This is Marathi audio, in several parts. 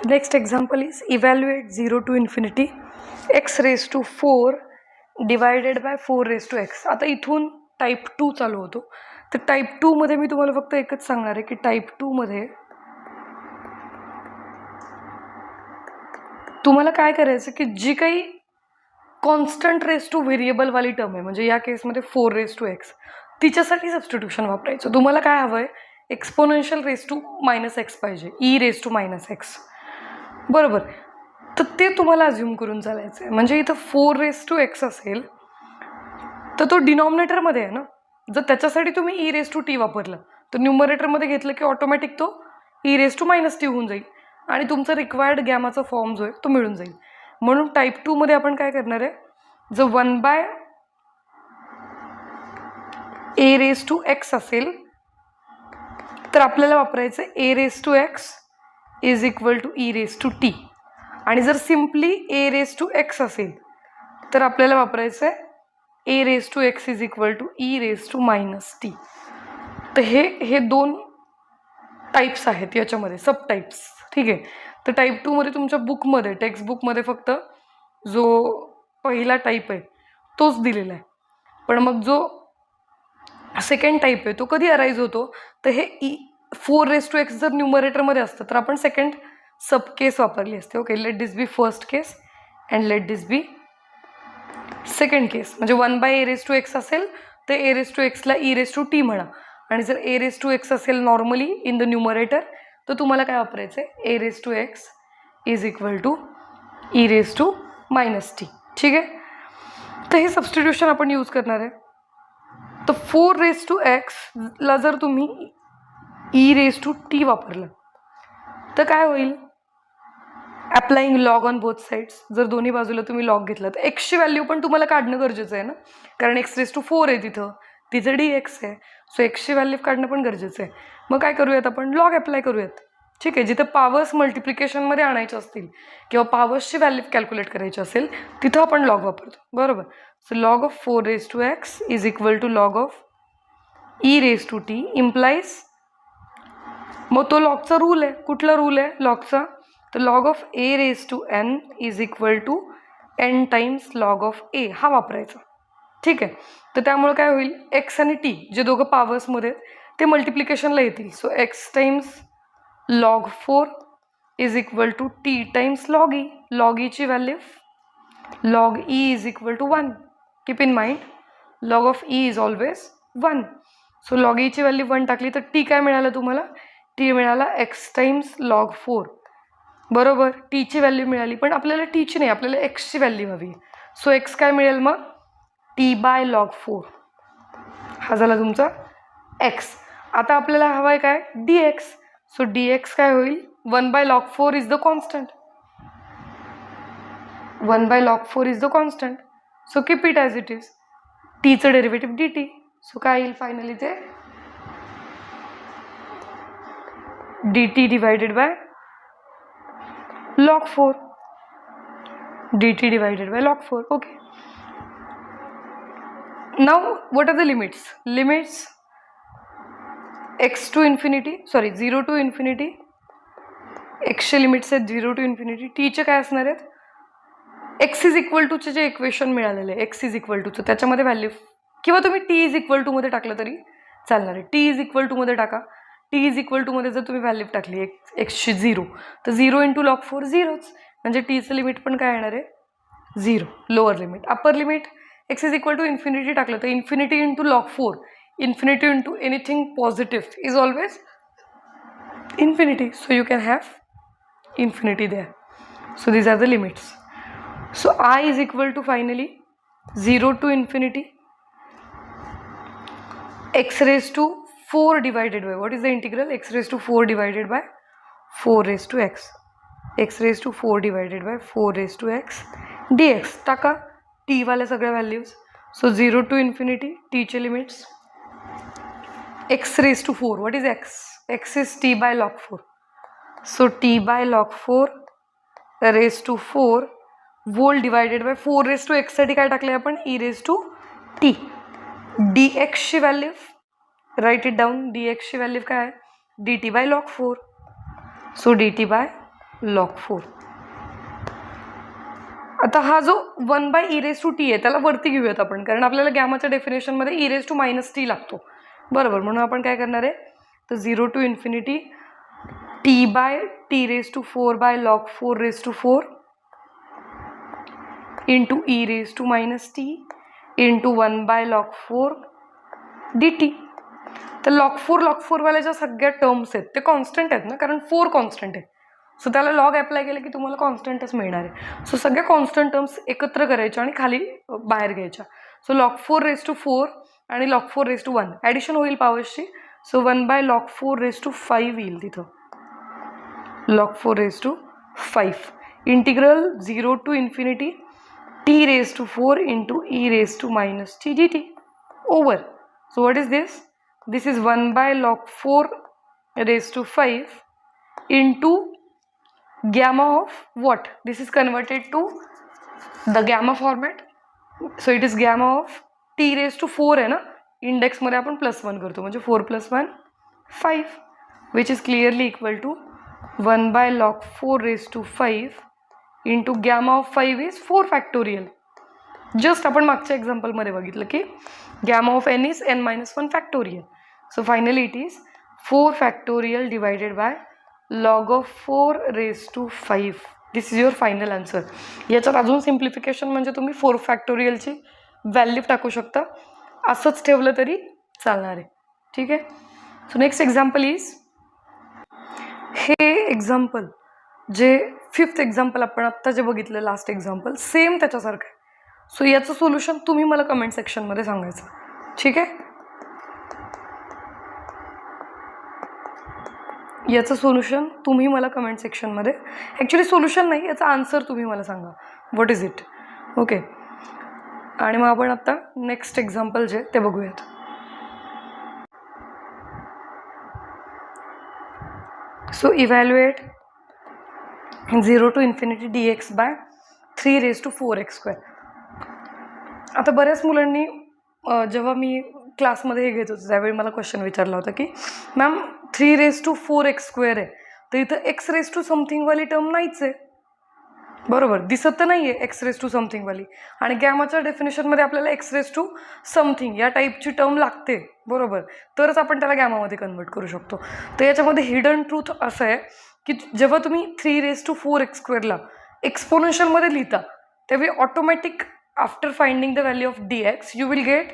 Next example is evaluate 0 to infinity x raised to 4 divided by 4 raised to x. आता इथून टाइप 2 चालू होतो. तर टाइप 2 मध्ये मी तुम्हाला फक्त एकच सांगणार आहे की टाइप 2 मध्ये तुम्हाला काय करायचं की जी काही कॉन्स्टंट रेस टू व्हेरिएबल वाली टर्म आहे, म्हणजे या केसमध्ये 4 रेस टू एक्स, तिच्यासाठी सबस्टिट्यूशन वापरायचं. तुम्हाला काय हवंय, exponential raise to minus x पाहिजे, e raise to minus x, बरोबर. तर ते तुम्हाला अज्युम करून चालायचं आहे. म्हणजे इथं 4 रेस टू एक्स असेल तर तो डिनॉमिनेटरमध्ये आहे ना. जर त्याच्यासाठी तुम्ही ई रेस टू टी वापरलं तर न्यूमरेटरमध्ये घेतलं की ऑटोमॅटिक तो e raise to minus t होऊन जाईल आणि तुमचा रिक्वायर्ड गॅमाचा फॉर्म जो आहे तो मिळून जाईल. म्हणून टाइप 2 मध्ये आपण काय करणार आहे, जर 1 by a raise to x असेल तर आपल्याला वापरायचं a raise to x is equal to e raise to t. आणि जर simply a raise to x असेल तर आपल्याला वापरायचं आहे a raise to x is equal to e raise to minus t. तर हे दोन टाईप्स आहेत याच्यामध्ये, सब टाईप्स, ठीक आहे. तर टाईप 2 मध्ये तुमच्या बुकमध्ये, टेक्स्ट बुकमध्ये फक्त जो पहिला टाईप आहे तोच दिलेला आहे. पण मग जो सेकंड टाईप आहे तो कधी अराईज होतो, तर हे 4 रेस टू एक्स जर न्यूमरेटरमध्ये असतं तर आपण सेकंड सब केस वापरली असते. Okay, let this be first case and let this be second case. म्हणजे 1 by a raise to x असेल तर ए रेस टू एक्सला ई रेस टू टी म्हणा, आणि जर ए रेस टू एक्स असेल नॉर्मली इन द न्यूमरेटर तर तुम्हाला काय वापरायचं आहे, a raise to x is equal to e raise to minus t. ठीक आहे. तर हे सबस्टिट्यूशन आपण यूज करणार आहे. तर 4 रेस टू एक्सला जर तुम्ही ई रेस टू टी वापरलं तर काय होईल, applying log on both sides. जर दोन्ही बाजूला तुम्ही लॉग घेतला तर एक्सची व्हॅल्यू पण तुम्हाला काढणं गरजेचं आहे ना, कारण एक्स रेस टू 4 आहे तिथं डी एक्स आहे. सो एक्सची व्हॅल्यू काढणं पण गरजेचं आहे. मग काय करूयात, आपण लॉग अप्लाय करूयात. ठीक आहे. जिथं पॉवर्स मल्टिप्लिकेशनमध्ये आणायचे असतील किंवा पॉवर्सची व्हॅल्यू कॅल्क्युलेट करायची असेल तिथं आपण लॉग वापरतो, बरोबर. So log of 4 raise to x is equal to log of e raise to t implies. मग तो लॉगचा रूल आहे. कुठला रूल आहे लॉगचा, तर log of a raise to n is equal to n times log of a, हा वापरायचा. ठीक आहे. तर त्यामुळे काय होईल, एक्स आणि टी जे दोघं पॉवर्समध्ये ते मल्टिप्लिकेशनला येतील. So x times log 4 is equal to t times log e. Log ईची value log e is equal to 1. Keep in mind log of e is always 1. So log ईची व्हॅल्यू 1 टाकली तर टी काय मिळालं तुम्हाला, टी मिळाला एक्स टाइम्स लॉग 4, बरोबर. टीची व्हॅल्यू मिळाली, पण आपल्याला टीची नाही, आपल्याला एक्सची व्हॅल्यू हवी. सो एक्स काय मिळेल मग, टी बाय लॉग 4. हा झाला तुमचा एक्स. आता आपल्याला हवा आहे काय, D x. So D x काय होईल, 1 bye log 4 is the constant. 1 bye log 4 is the constant. So keep it as it is. टीचं डेरिव्हेटिव्ह डी टी. सो काय येईल फायनली, ते D T divided by log 4, dt divided by log 4. Okay, now what are the limits? Limits x to infinity, sorry 0 to infinity. x चे लिमिट्स आहेत 0 to infinity. t चे काय असणार आहेत, x इज इक्वल टूचे जे इक्वेशन मिळालेले आहे x इज इक्वल टूचं त्याच्यामध्ये व्हॅल्यू, किंवा तुम्ही t इज इक्वल टू मध्ये टाकलं तरी चालणार आहे. t इज इक्वल टू मध्ये टाका. टी इज इक्वल टू मध्ये जर तुम्ही व्हॅल्यू टाकली एक्सची 0 तर 0 इंटू लॉग 4 0च. म्हणजे टीचं लिमिट पण काय येणार आहे, 0. Lower limit. Upper limit x is equal to infinity टाकलं तर infinity into log 4, infinity into anything positive is always infinity. So you can have infinity there. So these are the limits. So I is equal to finally 0 to infinity x raise to 4 divided by, what is the integral, x raised to 4 divided by 4 raised to x, x raised to 4 divided by 4 raised to x dx. टाका t वाले सगळ्या values. So 0 to infinity t चे limits, x raised to 4, what is x, x is t by log 4. So t by log 4 raised to 4 whole divided by 4 raised to x साठी काय टाकले आपण, e raised to t. dx ची value write it down, dx ची व्हॅल्यू काय आहे, dt by log 4. So dt by log 4. आता हा जो 1/e⁻t आहे त्याला वरती घेऊयात आपण, कारण आपल्याला गॅमाच्या डेफिनेशनमध्ये e⁻t लागतो, बरोबर. म्हणून आपण काय करणार आहे, तर 0 to infinity t/t⁻4 log 4 into e⁻t into 1/log 4 dt. तर log 4 वाल्या ज्या सगळ्या टर्म्स आहेत ते कॉन्स्टंट आहेत ना, कारण 4 कॉन्स्टंट आहे. सो त्याला लॉग अप्लाय केलं की तुम्हाला कॉन्स्टंटच मिळणार आहे. सो सगळ्या कॉन्स्टंट टर्म्स एकत्र करायच्या आणि खाली बाहेर घ्यायच्या. सो log 4 आणि log 4 ॲडिशन होईल पॉवर्सची. सो 1/log 4 येईल तिथं, log 4 integral 0 to infinity t⁻4 into e⁻t dt over. So what is this? This is 1/log 4 into gamma of what? This is converted to the gamma format. So it is gamma of t⁻4 आहे ना, इंडेक्समध्ये आपण +1 करतो, म्हणजे 4 + 1 5, which is clearly equal to 1/log 4 into gamma of 5 is 4 factorial. Just आपण मागच्या एक्झाम्पलमध्ये बघितलं की gamma of n is n-1 factorial. So finally it is 4 factorial divided by log of 4 This is your final answer. याच्यात अजून सिम्प्लिफिकेशन म्हणजे तुम्ही 4 फॅक्टोरियलची व्हॅल्यू टाकू शकता, असंच ठेवलं तरी चालणार आहे. ठीक आहे. सो नेक्स्ट एक्झाम्पल इज, हे एक्झाम्पल जे 5th एक्झाम्पल आपण आत्ता जे बघितलं लास्ट एक्झाम्पल, सेम त्याच्यासारखं आहे. सो याचं सोल्युशन तुम्ही मला कमेंट सेक्शनमध्ये सांगायचं. ठीक आहे. याचं सोल्युशन तुम्ही मला कमेंट सेक्शनमध्ये, ॲक्च्युली सोल्युशन नाही, याचा आन्सर तुम्ही मला सांगा, व्हॉट इज इट. ओके. आणि मग आपण आता नेक्स्ट एक्झाम्पल जे ते बघूयात. So evaluate 0 to infinity dx/3⁻4x². आता बऱ्याच मुलांनी जेव्हा मी क्लासमध्ये हे घेत होतो त्यावेळी मला क्वेश्चन विचारला होता की मॅम 3⁻4x² आहे, तर इथं x⁻ समथिंगवाली टर्म नाहीच आहे, बरोबर, दिसत तर नाही आहे x⁻ समथिंगवाली, आणि गॅमाच्या डेफिनेशनमध्ये आपल्याला x⁻ समथिंग या टाईपची टर्म लागते, बरोबर, तरच आपण त्याला गॅमामध्ये कन्वर्ट करू शकतो. तर याच्यामध्ये हिडन ट्रूथ असं आहे की जेव्हा तुम्ही 3⁻4x² एक्सपोनेन्शियलमध्ये लिहिता त्यावेळी automatic after finding the value of dx you will get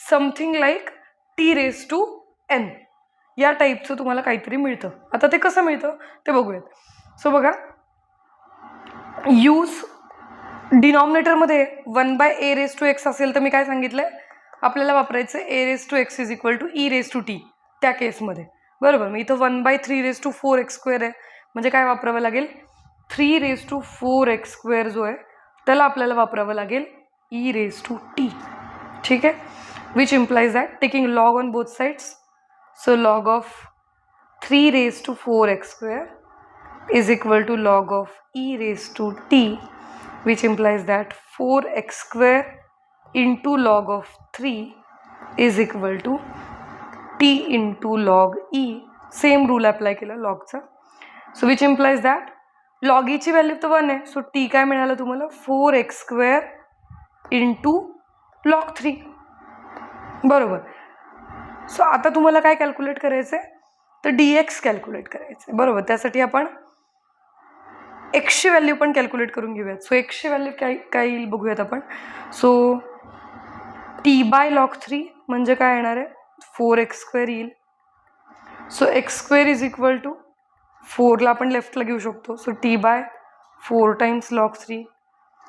something like t⁻n या टाईपचं तुम्हाला काहीतरी मिळतं. आता ते कसं मिळतं ते बघूयात. सो बघा, यूज डिनॉमिनेटरमध्ये 1/a⁻x असेल तर मी काय सांगितलं आहे, आपल्याला वापरायचं a⁻x = e⁻t त्या केसमध्ये, बरोबर. मी इथं 1/3⁻4x² आहे, म्हणजे काय वापरावं लागेल, 3⁻4x² जो आहे त्याला आपल्याला वापरावं लागेल e⁻t. ठीक आहे. Which implies that taking log on both sides. So log of 3⁻4x² is equal to log of e⁻t, which implies that 4x² into log of 3 is equal to t into log e. Same rule apply केला लॉगचा. So which implies that log ईची व्हॅल्यू तर 1 आहे, सो टी काय मिळालं तुम्हाला, 4x² into log 3, बरोबर. सो आता तुम्हाला काय कॅल्क्युलेट करायचं आहे, तर dx कॅल्क्युलेट करायचं आहे, बरोबर. त्यासाठी आपण एक्सची व्हॅल्यू पण कॅल्क्युलेट करून घेऊयात. सो एक्सची व्हॅल्यू काय येईल बघूयात आपण. सो t/log 3 म्हणजे काय येणार आहे, 4x² येईल. So x² is equal to 4ला आपण लेफ्टला घेऊ शकतो, सो t/4 टाइम्स log 3,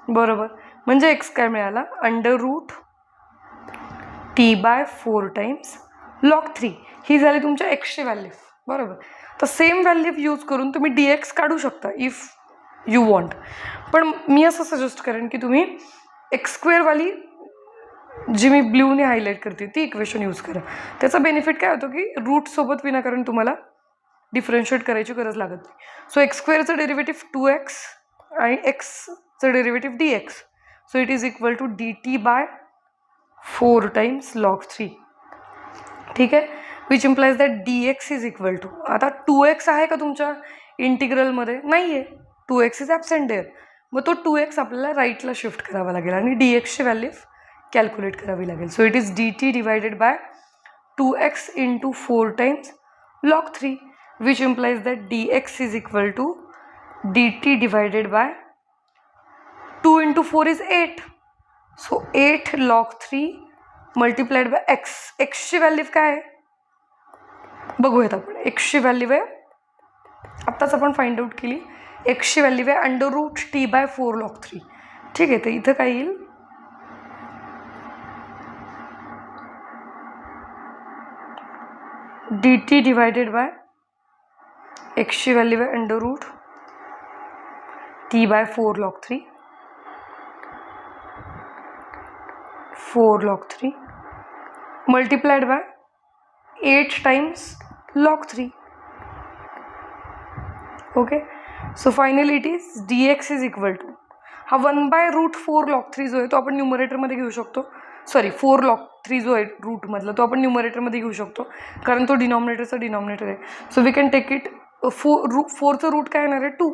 बरोबर. म्हणजे एक्स काय मिळाला, √t/4 टाइम्स log 3. ही झाली तुमच्या एक्सची व्हॅल्यू, बरोबर. तर सेम व्हॅल्यू यूज करून तुम्ही dx काढू शकता इफ यू वॉन्ट, पण मी असं सजेस्ट करेन की तुम्ही x² वाली जी मी ब्ल्यूने हायलाईट करते ती इक्वेशन यूज करा. त्याचा बेनिफिट काय होतो की रूटसोबत विनाकारण तुम्हाला डिफरन्शिएट करायची गरज लागत नाही. सो x² डेरिव्हेटिव्ह 2x आणि xचं derivative dx. So it is equal to dt/4 times log 3. ठीक आहे. Which implies that dx is equal to, आता 2x आहे का तुमच्या इंटिग्रलमध्ये नाही आहे, 2x इज ॲबसेंट देअर. मग तो 2x आपल्याला राईटला शिफ्ट करावा लागेल आणि dxची व्हॅल्यू कॅल्क्युलेट करावी लागेल. So it is dt divided by 2x into 4 times log 3, which implies that dx is equal to dt divided by 2 into 4 is 8. So 8 log 3 multiplied by x. एक्सची व्हॅल्यू काय आहे बघूयात आपण. एक्सची व्हॅल्यू आहे आत्ताच आपण फाइंड आउट केली. एक्सची व्हॅल्यू आहे √t/4 log 3. ठीक आहे, तर इथं काय येईल dt डिवायडेड बाय एक्सची व्हॅल्यू आहे √t/4 log 3 4 log 3 multiplied by 8 times log 3. Okay, so finally it is dx is equal to हा 1/√4 log 3 जो आहे तो आपण न्यूमरेटरमध्ये घेऊ शकतो. सॉरी 4 log 3 जो आहे रूटमधला तो आपण न्यूमरेटरमध्ये घेऊ शकतो कारण तो डिनॉमिनेटरचा डिनॉमिनेटर आहे. So we can take it 4चं रूट काय येणार आहे 2.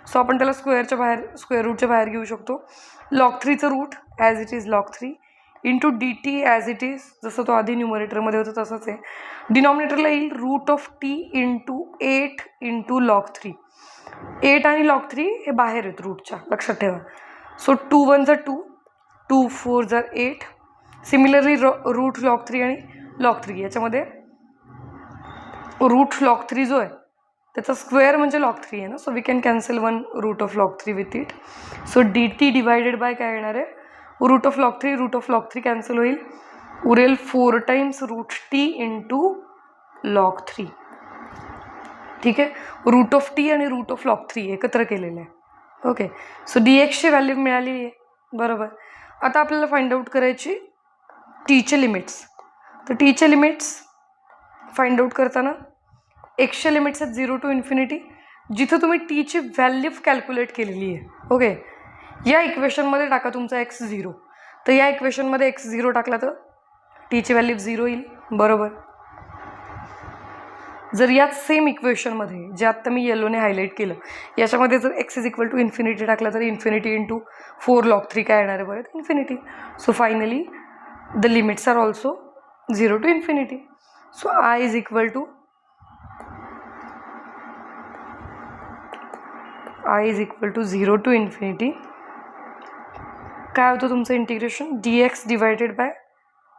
सो आपण त्याला स्क्वेअर रूटच्या बाहेर घेऊ शकतो. log 3चं root as it is log 3 into dt as it is जसं तो आधी न्यूमरेटरमध्ये होतं तसंच आहे. डिनॉमिनेटरला येईल √t इंटू 8 इंटू log 3. 8 आणि log 3 हे बाहेर आहेत रूटच्या, लक्षात ठेवा. सो 2 1 = 2, 2 4 = 8. सिमिलरली रूट log 3 आणि log 3 याच्यामध्ये रूट log 3 जो आहे त्याचा स्क्वेअर म्हणजे log 3 आहे ना. So we can cancel 1 root of log 3 with it. So dt divided by काय येणार आहे रूट ऑफ log 3 कॅन्सल होईल, उरेल 4 टाइम्स √t इंटू log 3. ठीक आहे, √t आणि रूट ऑफ log 3 एकत्र केलेलं आहे. ओके, सो dxची व्हॅल्यू मिळालेली आहे बरोबर. आता आपल्याला फाइंड आउट करायची टीचे लिमिट्स. तर टीचे लिमिट्स फाइंड आउट करताना एक्सचे लिमिट्स आहेत 0 to ∞, जिथं तुम्ही टीची व्हॅल्यू कॅल्क्युलेट केलेली आहे. ओके, या इक्वेशनमध्ये टाका तुमचा x 0. तर या इक्वेशनमध्ये x 0 टाकला तर टीची व्हॅल्यू 0 येईल बरोबर. जर याच सेम इक्वेशनमध्ये जे आत्ता मी येलोने हायलाईट केलं याच्यामध्ये जर x इज इक्वल टू ∞ टाकला तर ∞ इंटू 4 log 3 काय येणार आहे बरं ∞. So finally the limits are also 0 to ∞. So I is equal to = 0 to ∞. काय होतं तुमचं integration dx divided by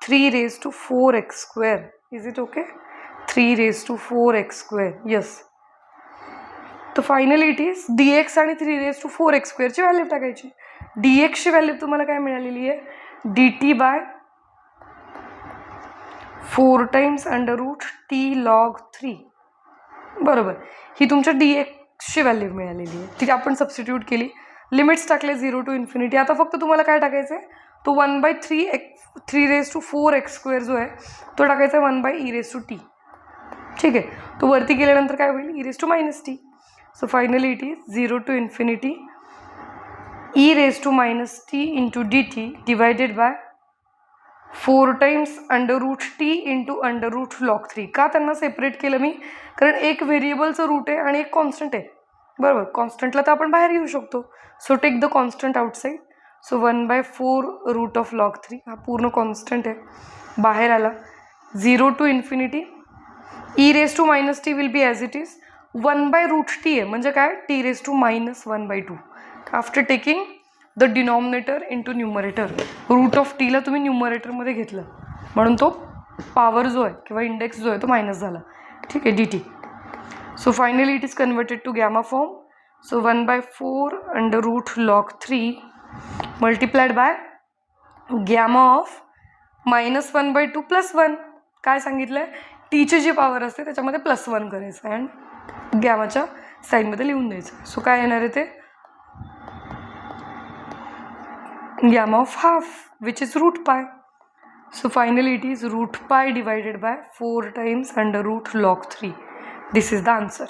3⁴x². Is it okay 3⁴x². Yes, तर फायनली इट इज dx आणि 3⁴x² ची व्हॅल्यू टाकायची. dxची व्हॅल्यू तुम्हाला काय मिळालेली आहे dt बाय 4 टाइम्स √t log 3 बरोबर. ही तुमच्या dxची व्हॅल्यू मिळालेली आहे. ती आपण सबस्टिट्यूट केली, लिमिट्स टाकले 0 to ∞. आता फक्त तुम्हाला काय टाकायचं आहे तो 1/3⁴x² जो आहे तो टाकायचा आहे 1/e⁻t. ठीक आहे, तो वरती गेल्यानंतर काय होईल e⁻t. So finally it is 0 to ∞ e⁻t into dt divided by 4 times √t into √log 3. का त्यांना सेपरेट केलं मी कारण एक व्हेरिएबलचं रूट आहे आणि एक कॉन्स्टंट आहे बरोबर. कॉन्स्टंटला तर आपण बाहेर घेऊ शकतो. So take the constant outside. So 1/4 root of log 3 हा पूर्ण कॉन्स्टंट आहे बाहेर आला. 0 to ∞ e⁻t will be as it is 1/√t आहे म्हणजे काय t⁻⁻1/2. After taking the denominator into numerator. Root of टीला तुम्ही न्यूमरेटरमध्ये घेतलं म्हणून तो पॉवर जो आहे किंवा इंडेक्स जो आहे तो मायनस झाला. ठीक आहे dt. So finally it is converted to gamma form. So 1/4 √log 3 multiplied by gamma of -1/2 + 1. काय सांगितलं आहे टीची जी पॉवर असते त्याच्यामध्ये +1 करायचं अँड गॅमाच्या साईडमध्ये लिहून द्यायचं. सो काय येणार आहे ते gamma of half which is √π. So finally it is √π divided by 4 times √log 3. This is the answer.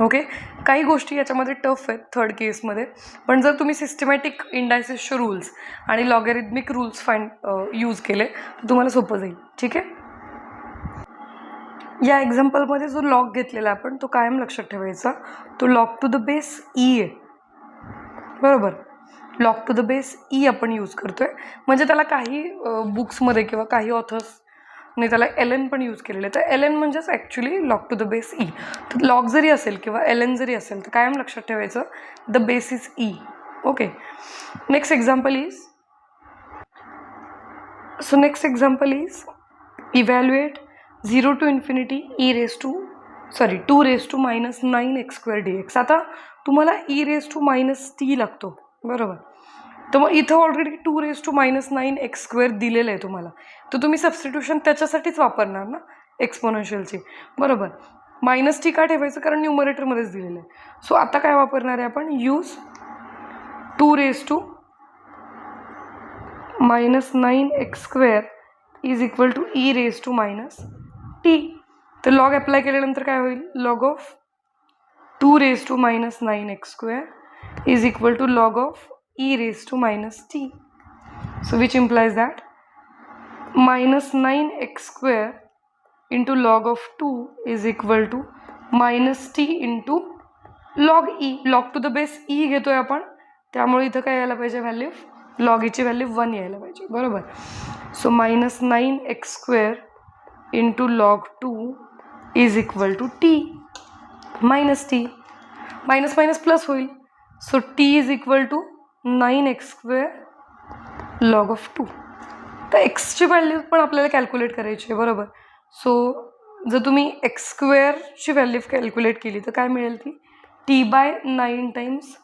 Okay, काही गोष्टी याच्यामध्ये टफ आहेत थर्ड केसमध्ये, पण जर तुम्ही सिस्टमॅटिक इंडायसिसचे रूल्स आणि लॉगॅरिथमिक रूल्स यूज केले तर तुम्हाला सोपं जाईल. ठीक आहे. या एक्झाम्पलमध्ये जो लॉग घेतलेला आपण तो कायम लक्षात ठेवायचा, तो log to the base E आहे, बरोबर. Log to the base E आपण यूज करतोय, म्हणजे त्याला काही बुक्समध्ये किंवा काही ऑथर्सने त्याला LN पण यूज केलेलं आहे. तर LN म्हणजेच actually log to the base E. तर लॉग जरी असेल किंवा LN जरी असेल तर कायम लक्षात ठेवायचं the base is E. Okay. Next example is evaluate 0 to infinity 2 raised to minus 9x² dx. आता तुम्हाला e raised to minus t लागतो, बरोबर. तर मग इथं already 2 raised to minus 9x² दिलेलं आहे तुम्हाला, तर तुम्ही सबस्टिट्यूशन त्याच्यासाठीच वापरणार ना एक्सपोनेन्शियलची, बरोबर. मायनस टी का ठेवायचं, कारण न्यूमरेटरमध्येच दिलेलं आहे. सो आता काय वापरणार आहे आपण, use 2 raised to minus 9x² is equal to e raised to minus t. तर लॉग अप्लाय केल्यानंतर काय होईल, log of 2 raised to minus 9x² is equal to log of e raised to minus t. So which implies that minus 9x² into log of 2 is equal to minus t into log e. log to the base e घेतोय आपण, त्यामुळे इथं काय यायला पाहिजे व्हॅल्यू, log e ची व्हॅल्यू 1 यायला पाहिजे, बरोबर. So minus 9x² into log 2 is equal to t minus t. Minus minus plus होईल, so t is equal to 9x² log of 2. तर एक्सची व्हॅल्यू पण आपल्याला कॅल्क्युलेट करायची आहे, बरोबर. सो जर तुम्ही x² व्हॅल्यू कॅल्क्युलेट केली तर काय मिळेल, ती t/9 टाइम्स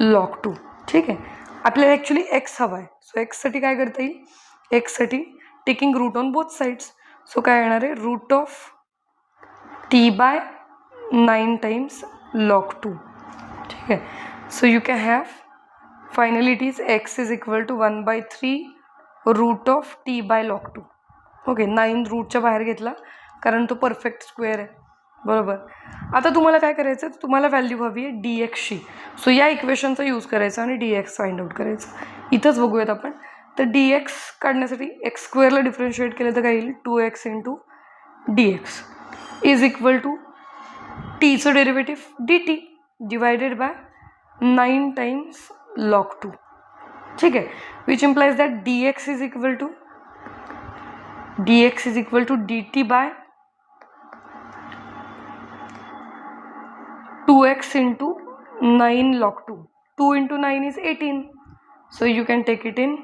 log 2. ठीक आहे. आपल्याला ॲक्च्युली x हवा आहे, सो एक्ससाठी काय करता येईल, एक्ससाठी taking root on both sides. So काय येणार आहे, route of t/9 times log 2. ठीक आहे. So you can have finally it is x is equal to 1/3 root of t/log 2. Okay. 9 रूटच्या बाहेर घेतला कारण तो परफेक्ट स्क्वेअर आहे, बरोबर. आता तुम्हाला काय करायचं, तुम्हाला व्हॅल्यू हवी आहे dxची. सो या इक्वेशनचा यूज करायचा आणि dx फाइंड आउट करायचं. इथंच बघूयात आपण. तर dx काढण्यासाठी x² डिफरन्शिएट केलं तर काय येईल, 2x into dx is equal to टीचं derivative dt divided by 9 times log 2. ठीक आहे. Which implies that dx is equal to dt by 2x into 9 log 2. 2 into 9 is 18. So you can take it in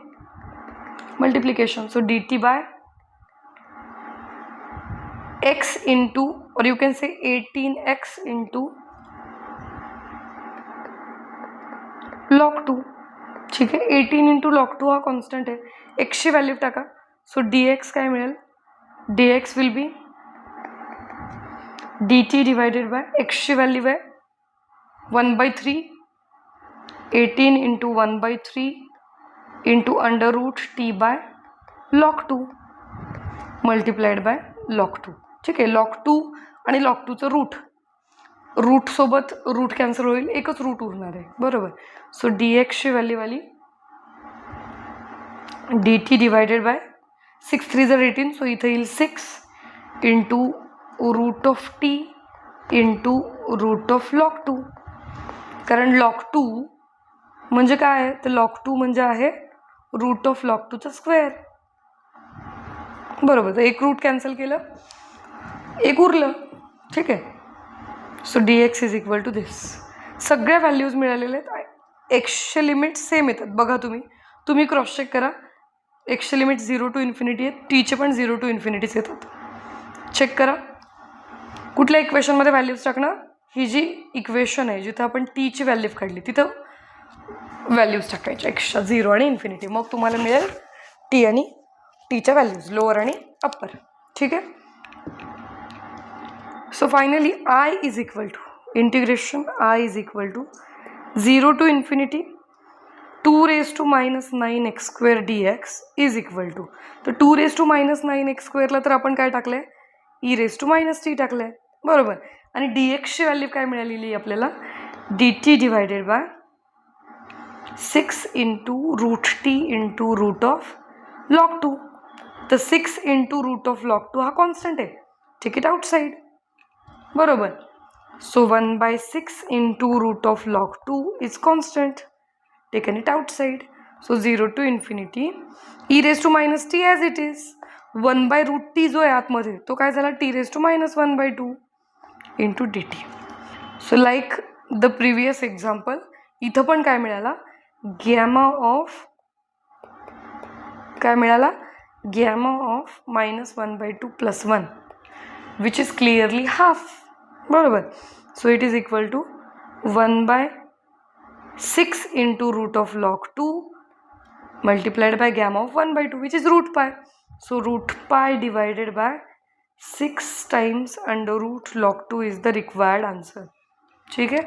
multiplication. So dt by x into, or you can say 18x into log 2. ठीक आहे. 18 into log 2 हा कॉन्स्टंट आहे, एक्सची व्हॅल्यू टाका. सो dx काय मिळेल, dx will be dt divided by एक्सची व्हॅल्यू आहे 1/3, 18 into 1/3 into under root t/log 2 multiplied by log 2. ठीक आहे. log 2 आणि log 2चं रूट सोबत रूट कॅन्सल होईल, एकच रूट उरणार आहे, बरोबर. सो dxची व्हॅल्यू आली dt डिवायडेड बाय 6 3 18. सो इथं येईल 6 into root of t into root of log 2. कारण log 2 म्हणजे काय आहे, तर log 2 म्हणजे आहे रूट ऑफ log 2चा स्क्वेअर, बरोबर. तर एक रूट कॅन्सल केलं, एक उरलं. ठीक आहे. So dx is equal to this. सगळ्या व्हॅल्यूज मिळालेल्या आहेत. एक्सचे लिमिट सेम येतात, बघा तुम्ही क्रॉस चेक करा. एक्सचे लिमिट 0 to infinity आहेत, टीचे पण 0 to infinity येतात. चेक करा कुठल्या इक्वेशनमध्ये व्हॅल्यूज टाकणार. ही जी इक्वेशन आहे जिथं आपण टीची व्हॅल्यू काढली तिथं व्हॅल्यूज टाकायच्या एक्सच्या 0 आणि इन्फिनिटी, मग तुम्हाला मिळेल टी आणि टीच्या व्हॅल्यूज लोअर आणि अप्पर. ठीक आहे. So finally I is equal to integration I is equal to 0 to infinity 2 raised to minus 9x² dx is equal to. तर 2 raised to minus 9x² तर आपण काय टाकलंय, e raised to minus t टाकलंय, बरोबर. आणि dxची व्हॅल्यू काय मिळालेली आपल्याला, dt divided by 6 into root t into root of log 2. तर 6 इंटू रूट ऑफ log 2 हा कॉन्स्टंट आहे, टेक इट आउटसाइड. बरोबर. So 1/6 into root of log 2 is constant. Taken it outside. So 0 to infinity e raised to minus t as it is. 1/√t जो आहे आतमध्ये तो काय झाला t raised to minus 1/2 into dt. So like the previous example, इथं पण काय मिळाला, gamma of minus 1/2 plus 1 which is clearly half. बरोबर. So it is equal to 1/6 into root of log 2 multiplied by gamma of 1/2 which is root pi. So root pi divided by 6 times under root log 2 is the required answer. ठीक है.